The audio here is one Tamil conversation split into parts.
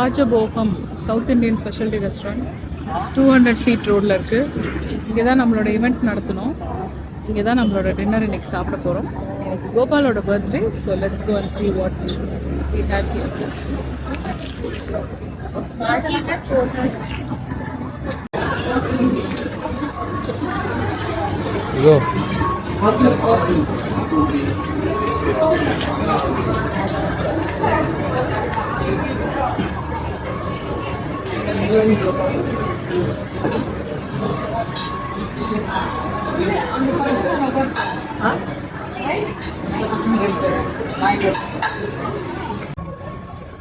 ராஜபோகம் south Indian speciality restaurant 200 feet ரோடில் இருக்குது. இங்கே தான் நம்மளோட ஈவெண்ட் நடத்தணும். இங்கே தான் நம்மளோட டின்னர் இன்னைக்கு சாப்பிட போகிறோம். எனக்கு கோபாலோட birthday, so let's go and see what we have here. Go.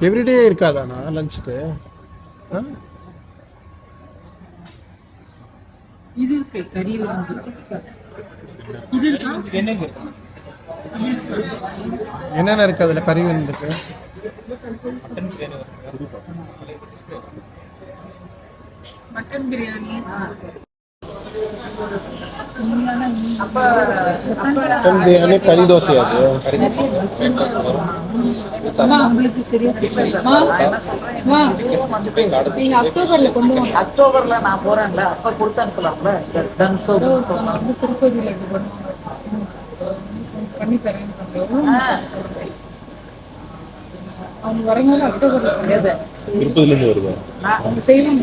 Everyday இருக்காதாண்ணா லஞ்சுக்கு? இது இருக்கு கறி என்னென்ன இருக்கு அதில்? கறி இருக்கு, மட்டன் பிரியாணி, பிரியாணி, கறி தோசை. அது அக்டோபர்ல கொண்டு வாங்க. அக்டோபர்ல நான் போறேன்ல, அப்ப கொடுத்து அனுப்பலாம்ல. திருப்பதியில பண்ணி தரேன். அவங்க வரும்போது அக்டோபர்ல திருப்பதிலேருந்து வருவேன். அவங்க செய்வாங்க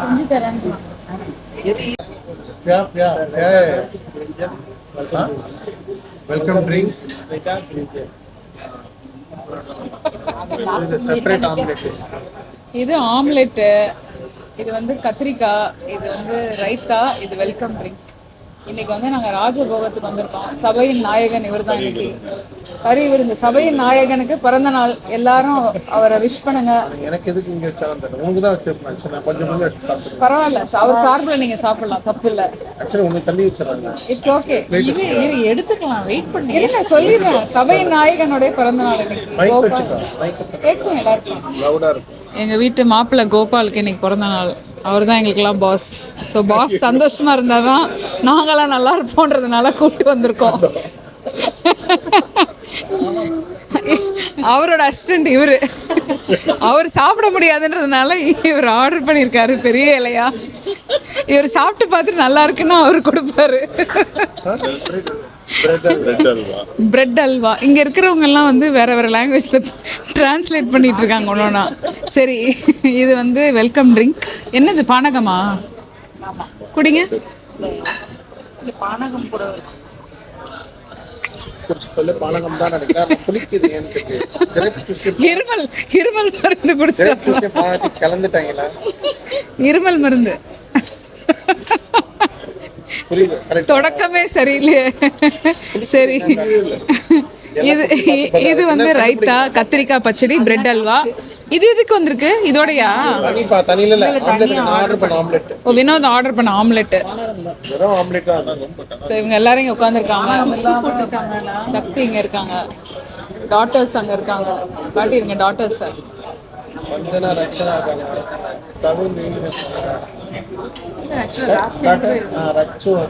செஞ்சு தரேன். Welcome drink. Separate omelette. இது ஆம்லெட்டு, இது வந்து கத்திரிக்காய், இது வந்து ரைத்தா, இது வெல்கம் ட்ரிங்க். இன்னைக்கு வந்து நாங்கள் ராஜபோகத்துக்கு வந்திருக்கோம். சபையின் நாயகன் இவர் தான். இன்னைக்கு கறி விருந்து. சபையின் நாயகனுக்கு பிறந்த நாள். எல்லாரும் அவரை விஷ் பண்ணுங்க. எனக்கு எதுக்கு இங்க வச்சாங்க? உங்களுக்கு தான் வச்சிருப்பேன். நான் கொஞ்சம் கொஞ்சம் எடுத்து சாப்பிடுறேன். பரவாயில்ல, அவர் சார்பில் நீங்க சாப்பிடலாம், தப்பு இல்லை. ஆக்சுவலி உங்களுக்கு தள்ளி வச்சிடறாங்க. இட்ஸ் ஓகே, எடுத்துக்கலாம், வெயிட் பண்ணி. என்ன சொல்லிடுறேன். சபையின் நாயகனுடைய பிறந்த நாள் இன்னைக்கு. மைக் வச்சுக்கோ, மைக் கேட்கும் எல்லாருக்கும். லவுடா இருக்கும். எங்க வீட்டு மாப்பிள்ளை கோபாலுக்கு இன்னைக்கு பிறந்த நாள். அவர் தான் எங்களுக்கெல்லாம் பாஸ். ஸோ பாஸ் சந்தோஷமா இருந்தால் தான் நாங்களாம் நல்லா இருப்போன்றதுனால கூப்பிட்டு வந்திருக்கோம். அவரோட அசிஸ்டன்ட் இவரு. அவர் சாப்பிட முடியாதுன்றதுனால இவர் ஆர்டர் பண்ணியிருக்காரு பெரிய இலையா. இவர் சாப்பிட்டு பார்த்துட்டு நல்லா இருக்குன்னா அவரு கொடுப்பாரு. பிரெட் அல்வா. இங்க இருக்கிறவங்க எல்லாம் வந்து வேற வேற லாங்குவேஜ்ல டிரான்ஸ்லேட் பண்ணிட்டு இருக்காங்க ஒன்னொன்னா. சரி, இது வந்து வெல்கம் ட்ரிங்க். என்னது, பானகமா? குடிங்க. பானகம் கூட பானகம் தான் நினைக்கிறேன். குளிக்குது. இருமல் மருந்து கொடுத்து கலந்துட்டாங்களா? இருமல் மருந்து தொடக்கமே சரியில்லையே. சரி, இது வந்து ரைத்தா, கத்திரிக்காய் பச்சடி, பிரெட் அல்வா. இது எதுக்கு வந்திருக்கு? இதோடயா? ஓ, வினோத் ஆர்டர் பண்ண ஆம்லெட். சரி, இவங்க எல்லாரும் இங்க உட்காந்துருக்காங்க. சக்தி இங்க இருக்காங்க, டாட்டர்ஸ் அங்க இருக்காங்க. காட்டிருங்க டாட்டர்ஸ். சஞ்சனா, ரச்சனா இருக்காங்க.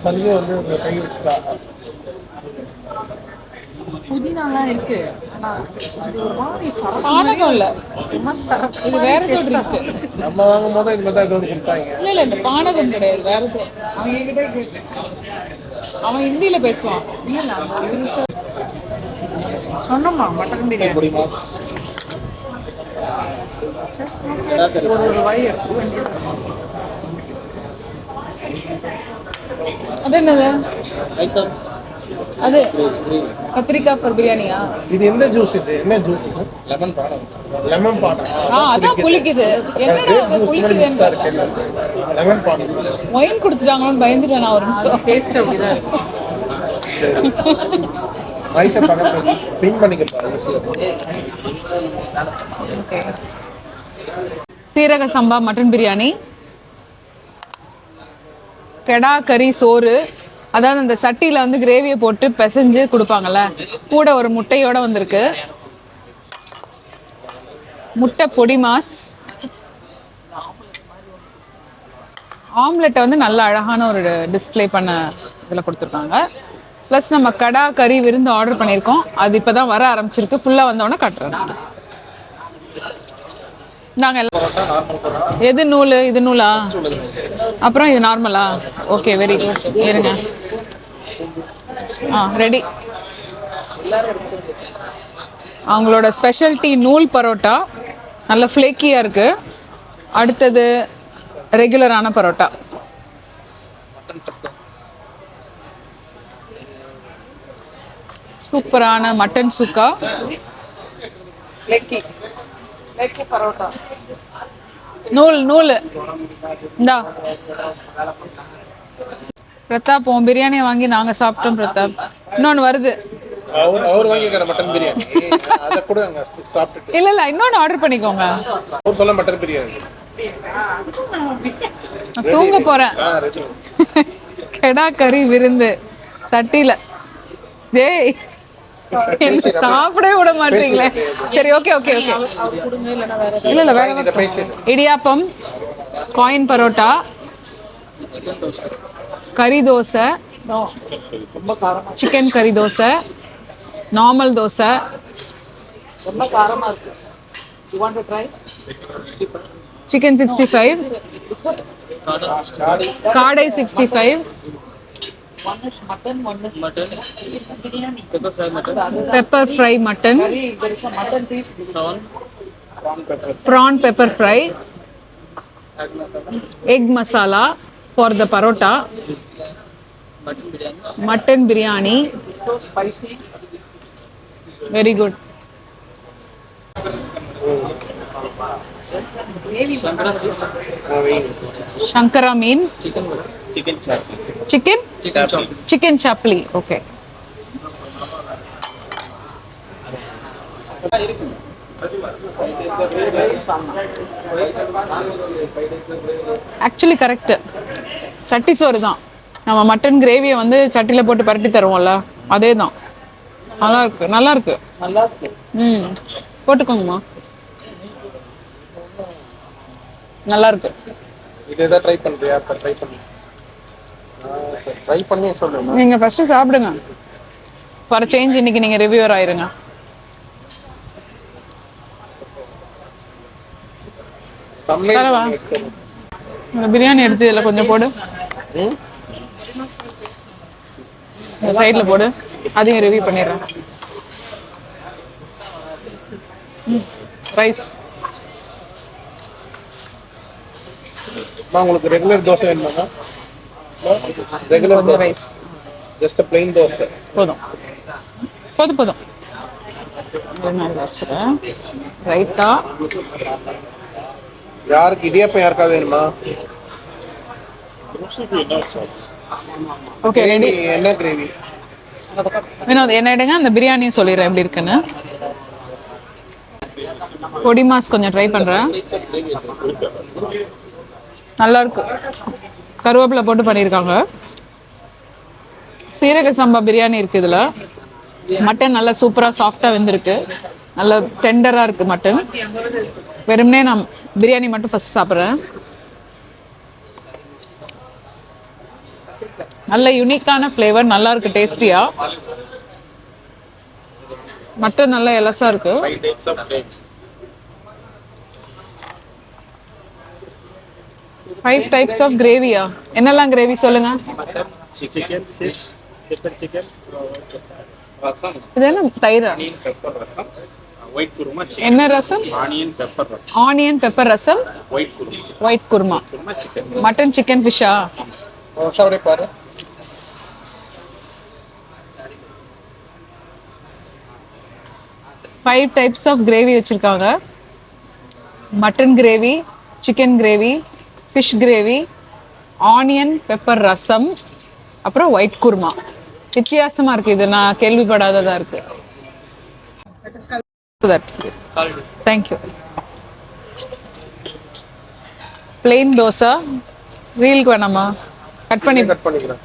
சஞ்சு வந்து கை வச்சுட்டா. புதினாலாம் இருக்கு. பானகம் இல்ல, இது வேற ஏதோ இருக்கு. நம்ம வாங்கும் போது இந்த மாதிரி ஏதோ கொடுத்தாங்க. இல்ல இந்த பானகம் கிடையாது, வேற ஏதோ. அவன் ஹிந்தியில பேசுவான். சொன்னோமா மட்டன் பிரியாணி ஒரு வாய் எடுத்து. அது என்னது? அது கத்திரிக்காய் ஃபார் பிரியாணியா? இது என்ன ஜூஸ்? இது என்ன ஜூஸ்? இது லெமன் பானம். லெமன் பானம். அதான் குளிக்குது. என்னடா குளிக்குது? லெமன் பானம். ஒயின் கொடுத்துட்டாங்கன்னு பயந்துட்டேன் நான் ஒரு நிமிஷம். டேஸ்ட் அப்படிதான் இருக்கு. சரி, ரைட்ட பக்கத்துல வச்சு பின் பண்ணிக்க பாருங்க. ஓகே. சீரக சம்பா மட்டன் பிரியாணி, கெடா கறி சோறு, அதாவது அந்த சட்டியில் வந்து கிரேவியை போட்டு பிசைஞ்சு கொடுப்பாங்கல்ல, கூட ஒரு முட்டையோட வந்திருக்கு. முட்டை பொடி மாஸ், ஆம்லெட்டை வந்து நல்ல அழகான ஒரு டிஸ்பிளே பண்ண இதில் கொடுத்துருக்காங்க. ப்ளஸ் நம்ம கடா கறி விருந்து ஆர்டர் பண்ணியிருக்கோம். அது இப்போ தான் வர ஆரம்பிச்சிருக்கு. ஃபுல்லாக வந்தோடனே கட்டுறேன். நாங்கள் எது நூல்? இது நூலா? அப்புறம் இது நார்மலா? Okay, very good. இருங்க. ரெடி. அவங்களோட ஸ்பெஷல்டி நூல் பரோட்டா நல்ல ஃப்ளேக்கியாக இருக்குது. அடுத்தது ரெகுலரான பரோட்டா. சூப்பரான மட்டன் சுக்கா. பரோட்டா நூல் நூல் இந்தா பிரதாப், உன் பிரியாணியை வாங்கி நாங்கள் சாப்பிட்டோம் பிரதாப். இன்னொன்று வருது. அவர் வாங்கிக்கிற மட்டன் பிரியாணி அதை கூட அங்கே சாப்பிட்டுட்டு இல்லை இன்னொன்று ஆர்டர் பண்ணிக்கோங்க. அவர் சொல்ல மட்டன் பிரியாணி நான் தூங்க போகிறேன். ரெடி. கெடா கறி விருந்து சட்டியில். டேய், என்ன சாப்பிடவே விட மாட்டீங்களே. சரி, ஓகே ஓகே ஓகே. கொடுங்க, இல்லைன்னா வேற இல்லை வேற இதை பேசி இடியாப்பம், காயின் பரோட்டா, கறி தோசை, ரொம்ப காரமா சிக்கன் கறி தோசை, நார்மல் தோசை, ரொம்ப காரமா இருக்கு. You want to try chicken 65, காடை 65, one is mutton, one is biryani, pepper fry mutton, கறி. there is a mutton piece, prawn pepper fry, egg masala for the parota, mutton biryani. so spicy. Very good. Shankara mean chicken chapli. Okay. Actually correct. சட்டி சோறு தான். நம்ம மட்டன் கிரேவியை வந்து சட்டியில் போட்டு பரட்டி தருவோம்ல, அதே தான். நல்லா இருக்கு, நல்லா இருக்கு. நல்லா இருக்கு. போட்டுக்கோங்கம்மா. நல்லா இருக்கு. இது எதாவது ட்ரை பண்ணுறியா? இப்போ ட்ரை பண்ணி சரி, ட்ரை பண்ணி சொல்லுங்க. நீங்கள் ஃபஸ்ட்டு சாப்பிடுங்க. ஃபார் சேஞ்ச் இன்னைக்கு நீங்கள் ரிவ்யூவர் ஆயிருங்க. தரவா? இந்த பிரியாணி எடுத்து இதில் கொஞ்சம் போடு. இந்த சைடில் போடு. அதையும் ரிவ்யூ பண்ணிடுறேன். ரைஸ். உங்களுக்கு ரெகுலர் தோசை வேணுமா? ரெகுலர் கொஞ்சம் dosa, rice just plain dosa போதும். போதும் போதும். வச்சுறேன். ரைட்டா. யாருக்கு இடியாப்பம் யாருக்காவது வேணுமா? Okay, ready. என்ன கிரேவி? வினோத் என்ன எடுங்க. அந்த பிரியாணியும் சொல்லிடுறேன் எப்படி இருக்குன்னு. பொடி மாஸ் கொஞ்சம் ட்ரை பண்ணுறேன். நல்லா இருக்கு. கருவேப்பிலை போட்டு பண்ணியிருக்காங்க. சீரக சம்பா பிரியாணி இருக்குது இதில். மட்டன் நல்லா சூப்பராக சாஃப்டாக வெந்திருக்கு. நல்லா டெண்டராக இருக்குது மட்டன். வெறும்னே நான் பிரியாணி மட்டும் ஃபஸ்ட் சாப்பிட்றேன். நல்ல யூனிக்கான ஃப்ளேவர், நல்லா இருக்கு, டேஸ்டியா. மட்டன் நல்லா எலசா இருக்கு. ஃபைவ் டைப்ஸ் ஆஃப் கிரேவியா? என்னெல்லாம் கிரேவி சொல்லுங்க. Chicken fish pepper chicken rasam. இது என்ன தயிரா? Pepper rasam, white kurma. என்ன rasam? Onion pepper rasam. Onion pepper rasam, white kurma. White kurma. Kurma chicken. Mutton chicken ஃபிஷ்ஷா? அப்படியே பாரு. ஃபைவ் டைப்ஸ் ஆஃப் கிரேவி வச்சுருக்காங்க. Mutton gravy, chicken gravy, fish gravy, onion pepper rasam, அப்புறம் ஒயிட் குருமா. வித்தியாசமாக இருக்குது. இது நான் கேள்விப்படாததாக இருக்குது. தேங்க்யூ. பிளெயின் தோசை. ரீலுக்கு வேணாமா? கட் பண்ணிக்கிறேன்.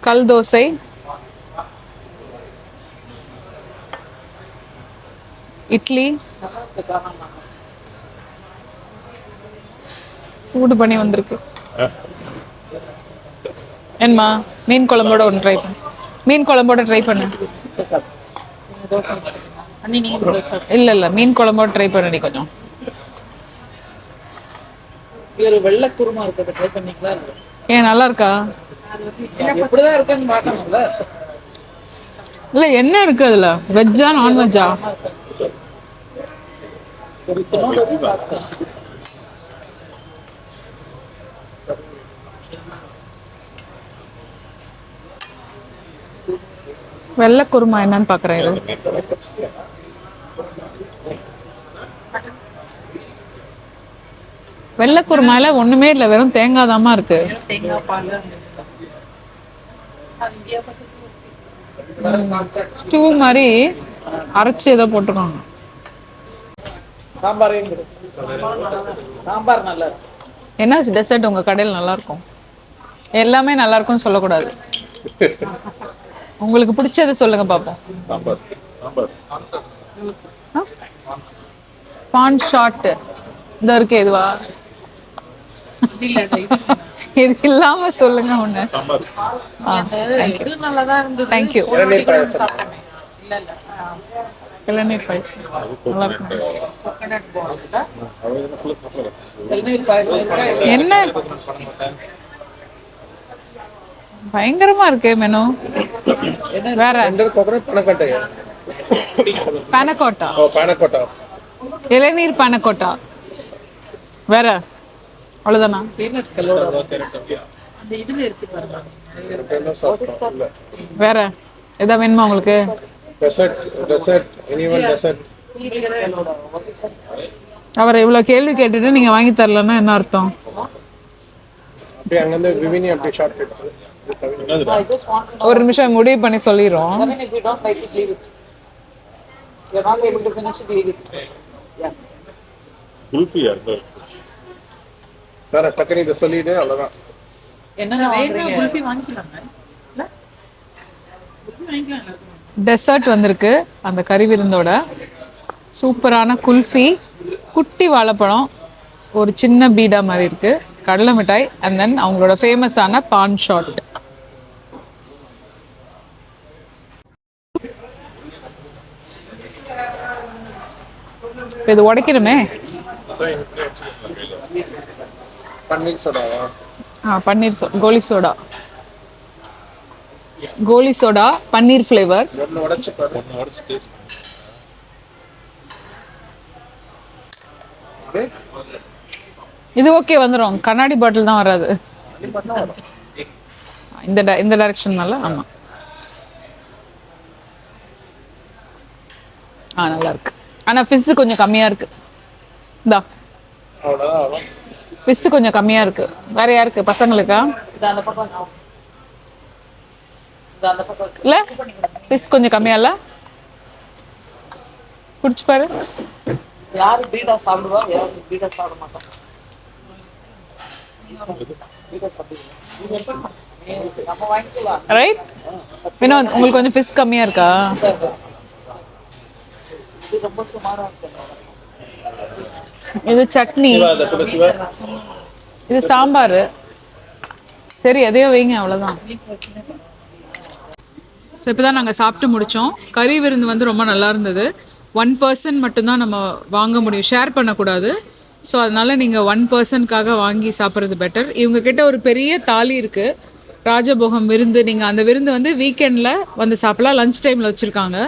கல் தோசை, இட்லி சூடு பண்ணி வந்திருக்கு. என்னம்மா மீன் குழம்போட ஒன்று ட்ரை பண்ணு. மீன் குழம்போட ட்ரை பண்ணு. நீங்க தோசை சாப்பிடுங்க. அண்ணி நீங்க தோசை. இல்லை மீன் குழம்போட ட்ரை பண்ணி கொஞ்சம். ஒரு வெள்ளை குருமா இருக்கிறத ட்ரை பண்ணீங்களா? ஏன் நல்லா இருக்கா? எப்படிதான் இருக்குன்னு பார்க்கணும்ல. இல்லை என்ன இருக்கு அதில்? வெஜ்ஜா நான்வெஜ்ஜா? ஒரு இத்தனோடு வச்சு சாப்பிட்டேன். வெள்ளை குருமா என்னன்னு பார்க்குறேன் இது. வெள்ளை குருமால ஒன்றுமே இல்லை, வெறும் தேங்காய் தாம்மா இருக்கு. தேங்காய் பால் ஸ்டூ மாதிரி அரைச்சி ஏதோ போட்டுருக்காங்க. சாம்பாரையும் கொடு. சாம்பார் நல்லா இருக்கு. என்ன டெசர்ட் உங்கள் கடையில் நல்லா இருக்கும்? எல்லாமே நல்லா இருக்கும்னு சொல்லக்கூடாது. உங்களுக்கு பிடிச்சதை சொல்லுங்க பார்ப்போம். சாம்பார் சாம்பார் பான் ஷாட் இந்த இருக்கு. இதுவா? இது இல்லாம சொல்லுங்க ஒண்ணு. சாம்பார் இது நல்லா தான் இருந்தது. தேங்க்யூ. சாப்பிட்டேன். இல்ல இல்ல இளநீர் பாயசம் நல்லா இருக்கும். கோகனட் பால்ல அது என்ன ஃபுல்லா சாப்பிடல. இளநீர் பாயசம் இருக்கா? இல்ல என்ன பயங்கரமா இருக்கு மெனு. வேற கோகனட் பனக்கட்டை. பனக்கோட்டா. ஓ பனக்கோட்டா. இளநீர் பனக்கோட்டா. வேற அவ்வளவுதானா? பீனட் கலோட அந்த இதுல இருக்கு பாருங்க. என்ன சாப்பிட்டோம் இல்ல. வேற ஏதாவது வேணுமா உங்களுக்கு? Dessert anyone dessert. அவரை இவ்வளவு கேள்வி கேட்டுட்டு நீங்க வாங்கி தரலன்னா என்ன அர்த்தம்? அப்படியே அங்க இருந்து விவினி அப்படியே short cut. I just want to know. ஒரு நிமிஷம் முடிவு பண்ணி சொல்லிடுறோம். I mean, if you don't like it, leave it. You're not able to finish it, leave it. Yeah. குல்ஃபியா இருக்கு. வேற டக்குனு இதை சொல்லிடு அவ்வளவுதான். என்னென்ன வாங்குறீங்க? குல்ஃபி வாங்கிக்கலாமா? இல்ல குல்ஃபி வாங்கிக்கலாம். டெசர்ட் வந்திருக்கு அந்த கறி விருந்தோட. சூப்பரான குல்ஃபி, குட்டி வாழைப்பழம், ஒரு சின்ன பீடா மாதிரி இருக்கு, கடலை மிட்டாய், அண்ட் தென் அவங்களோட ஃபேமஸான பான் ஷாட். இது உடைக்கணுமே. பன்னீர் சோடாவா? பன்னீர் கோலி சோடா. கோலி சோடா பன்னீர் ஃப்ளேவர். ஒன்னு உடைச்சு பாரு. ஒன்னு உடைச்சு டேஸ்ட் பண்ணு. அப்படியே இது ஓகே வந்துடும். கண்ணாடி பாட்டில் தான் வராது. இந்த டைரக்ஷன்னால. ஆமா நல்லா இருக்கு. ஆனா ஃபிஷ் கொஞ்சம் கம்மியா இருக்கு. இந்தா அவ்வளவுதான். ஃபிஷ் கொஞ்சம் கம்மியா இருக்கு. வேற யாருக்கு? பசங்களுக்கா? இது அந்த பக்கம் வச்சு. இது அந்த பக்கம் வச்சு. இல்ல ஃபிஷ் கொஞ்சம் கம்மியா இல்ல? குடிச்சு பாரு. யாரு பீடா சாப்பிடுவா, யாரு பீடா சாப்பிட மாட்டாங்க. பீடா சாப்பிடுவா. நம்ம வாங்கிக்கலாம். ரைட் வினோத், உங்களுக்கு கொஞ்சம் ஃபிஷ் கம்மியா இருக்கா? இது ரொம்ப சுமாரா இருக்கு. இது சட்னி, சிவா அதை கூட சிவா. இது சாம்பார். சரி எதையோ வைங்க, அவ்வளோதான். ஸோ இப்போ தான் நாங்கள் சாப்பிட்டு முடித்தோம். கறி விருந்து வந்து ரொம்ப நல்லா இருந்தது. 1 பர்சன் மட்டும்தான் நம்ம வாங்க முடியும், ஷேர் பண்ணக்கூடாது. ஸோ அதனால் நீங்கள் 1 பர்சனுக்காக வாங்கி சாப்பிட்றது பெட்டர். இவங்கக்கிட்ட ஒரு பெரிய தாலி இருக்குது, ராஜபோகம் விருந்து. நீங்கள் அந்த விருந்து வந்து வீக்கெண்டில் வந்து சாப்பிட்லாம், லஞ்ச் டைமில் வச்சுருக்காங்க.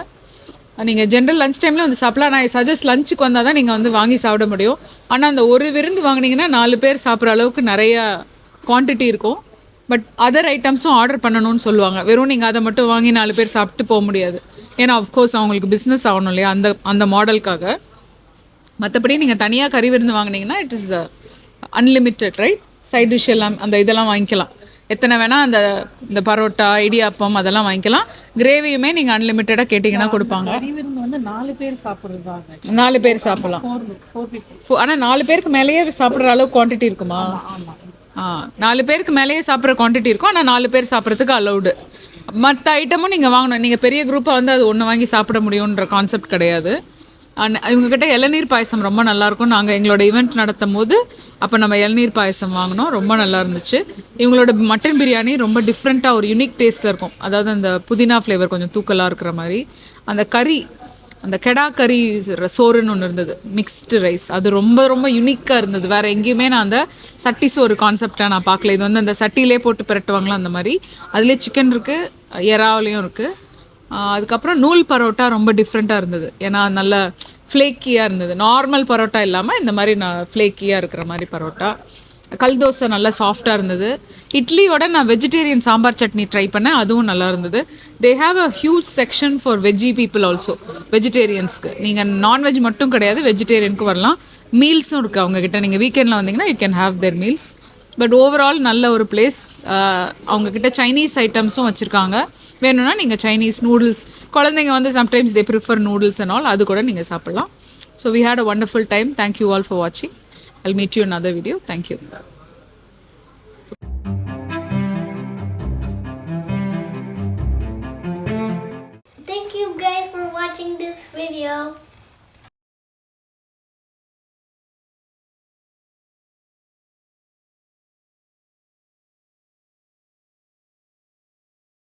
நீங்கள் ஜென்ரல் லஞ்ச் டைமில் வந்து சாப்பிட்லாம். நான் சஜஸ்ட் லஞ்சுக்கு வந்தால் தான் நீங்கள் வந்து வாங்கி சாப்பிட முடியும். ஆனால் அந்த ஒரு விருந்து வாங்கினீங்கன்னா 4 பேர் சாப்பிட்ற அளவுக்கு நிறைய குவான்டிட்டி இருக்கும். பட் அதர் ஐட்டம்ஸும் ஆர்டர் பண்ணணும்னு சொல்லுவாங்க. வெறும் நீங்கள் அதை மட்டும் வாங்கி 4 பேர் சாப்பிட்டு போக முடியாது. ஏன்னா அஃப்கோர்ஸ் அவங்களுக்கு பிஸ்னஸ் ஆகணும் இல்லையா, அந்த மாடலுக்காக. மற்றபடி நீங்கள் தனியாக கறி விருந்து வாங்கினீங்கன்னா it is unlimited, right? Side dish எல்லாம் அந்த இதெல்லாம் வாங்கிக்கலாம். எத்தனை வேணால் இந்த பரோட்டா, இடியாப்பம் அதெல்லாம் வாங்கிக்கலாம். கிரேவியுமே நீங்கள் அன்லிமிட்டடாக கேட்டிங்கன்னா கொடுப்பாங்க. வந்து 4 பேர் சாப்பிட்றதாங்க. 4 பேர் சாப்பிடலாம். 4 people. ஆனால் 4 பேருக்கு மேலேயே சாப்பிட்ற அளவுக்கு குவான்டிட்டி இருக்குமா? 4 பேருக்கு மேலேயே சாப்பிட்ற குவான்டிட்டி இருக்கும். ஆனால் 4 பேர் சாப்பிட்றதுக்கு அலௌடு. மற்ற ஐட்டமும் நீங்கள் வாங்கணும். நீங்கள் பெரிய குரூப்பாக வந்து அது ஒன்று வாங்கி சாப்பிட முடியுன்ற கான்செப்ட் கிடையாது. இவங்ககிட்ட இளநீர் பாயசம் ரொம்ப நல்லாயிருக்கும். நாங்கள் எங்களோட ஈவெண்ட் நடத்தும் போது அப்போ நம்ம இளநீர் பாயசம் வாங்கினோம், ரொம்ப நல்லா இருந்துச்சு. இவங்களோட மட்டன் பிரியாணி ரொம்ப டிஃப்ரெண்ட்டாக ஒரு யூனிக் டேஸ்ட்டில் இருக்கும். அதாவது அந்த புதினா ஃப்ளேவர் கொஞ்சம் தூக்கலாக இருக்கிற மாதிரி. அந்த கறி, அந்த கெடா கறி சோறுன்னு ஒன்று இருந்தது, மிக்ஸ்டு ரைஸ், அது ரொம்ப ரொம்ப யூனிக்காக இருந்தது. வேறு எங்கேயுமே நான் அந்த சட்டி சோறு கான்செப்டாக நான் பார்க்கல. இது வந்து அந்த சட்டிலே போட்டு பிரட்டுவாங்களா அந்த மாதிரி. அதுலேயே சிக்கன் இருக்குது, எறாவுலேயும் இருக்குது. அதுக்கப்புறம் நூல் பரோட்டா ரொம்ப டிஃப்ரெண்ட்டாக இருந்தது. ஏன்னா நல்ல ஃப்ளேக்கியாக இருந்தது. நார்மல் பரோட்டா இல்லாமல் இந்த மாதிரி நான் ஃப்ளேக்கியாக இருக்கிற மாதிரி பரோட்டா. கல் தோசை நல்லா சாஃப்டாக இருந்தது. இட்லியோட நான் வெஜிடேரியன் சாம்பார் சட்னி ட்ரை பண்ணேன், அதுவும் நல்லா இருந்தது. They have a huge section for veggie people also, வெஜிடேரியன்ஸ்க்கு. நீங்கள் நான்வெஜ் மட்டும் கிடையாது, வெஜிடேரியனுக்கு வரலாம். மீல்ஸும் இருக்குது அவங்கக்கிட்ட. நீங்கள் வீக்கெண்டில் வந்தீங்கன்னா you can have their meals. But overall நல்ல ஒரு பிளேஸ். அவங்கக்கிட்ட சைனீஸ் ஐட்டம்ஸும் வச்சுருக்காங்க. வேணும்னா நீங்கள் சைனீஸ் நூடுல்ஸ், குழந்தைங்க வந்து sometimes they prefer noodles and all, அது கூட நீங்கள் சாப்பிட்லாம். So we had a wonderful time. Thank you all for வாட்சிங். I'll meet you in another video. Thank you. Thank you guys for watching this video.